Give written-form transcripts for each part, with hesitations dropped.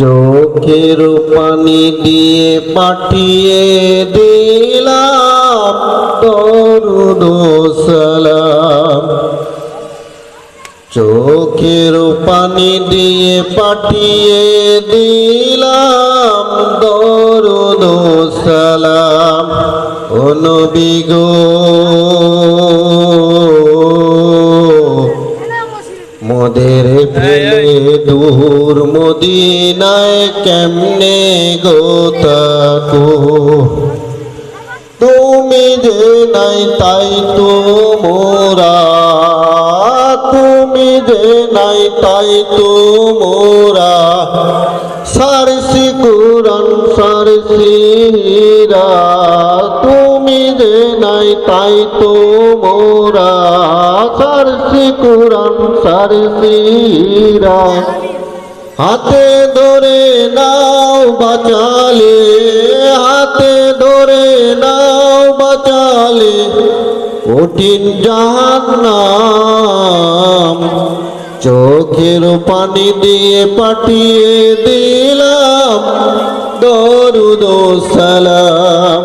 চোখের পানি দিয়ে পাঠিয়ে দিলাম দরুদ সালাম। চোখের পানি দিয়ে পাঠিয়ে দিলাম দরুদ সালাম। ও নবী গো মোদের ফেলে দূর মদিনায় কেমনে গো তাকো। তুমি যে নাই তাই তো মোরা, তুমি যে নাই তাই তো মোরা। সারসি কুরআন সারসি হীরা, তুমি যে নাই তাই তো মোরা। সারসি কুরআন সারসি হীরা। হাতে ধরে নাও বাঁচালে, হাতে ধরে নাও বাঁচালে কঠিন জাহান্নাম। চোখের পানি দিয়ে পাঠিয়ে দিলাম দরুদ সালাম।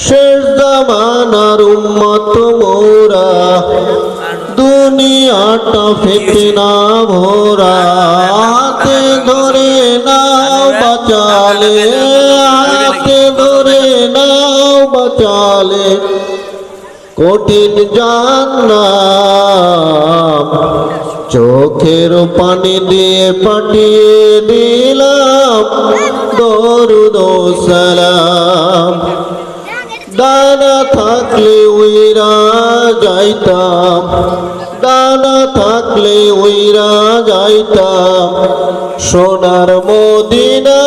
শেষ জামানার উম্মত মোরা, দুনিয়াটা ফিতনা ভরা। হাতে ধরে নাও বাঁচালে, হাতে ধরে নাও বাঁচালে কঠিন জাহান্নাম। চোখের পানি দিয়ে পাঠিয়ে দিলাম দরুদ সালাম। ডানা থাকলে উইরা যাইতাম, ডানা থাকলে উইরা যাইতাম সোনার মদিনা।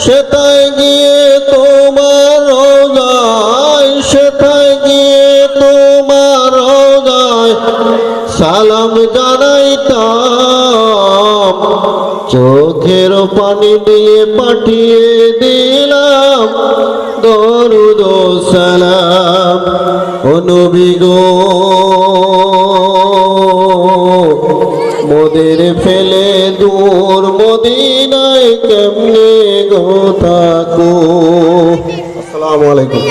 সেটাই গিয়ে তোমার রোজায়, সেটাই গিয়ে তোমার রোজায় সালাম জানাইতাম। চোখের পানি দিয়ে পাঠিয়ে দিলাম দরুদ সালাম। ও নবী গো মোদের ফেলে দূর মদিনায় কেমনে গো তাকো। আসসালামু আলাইকুম।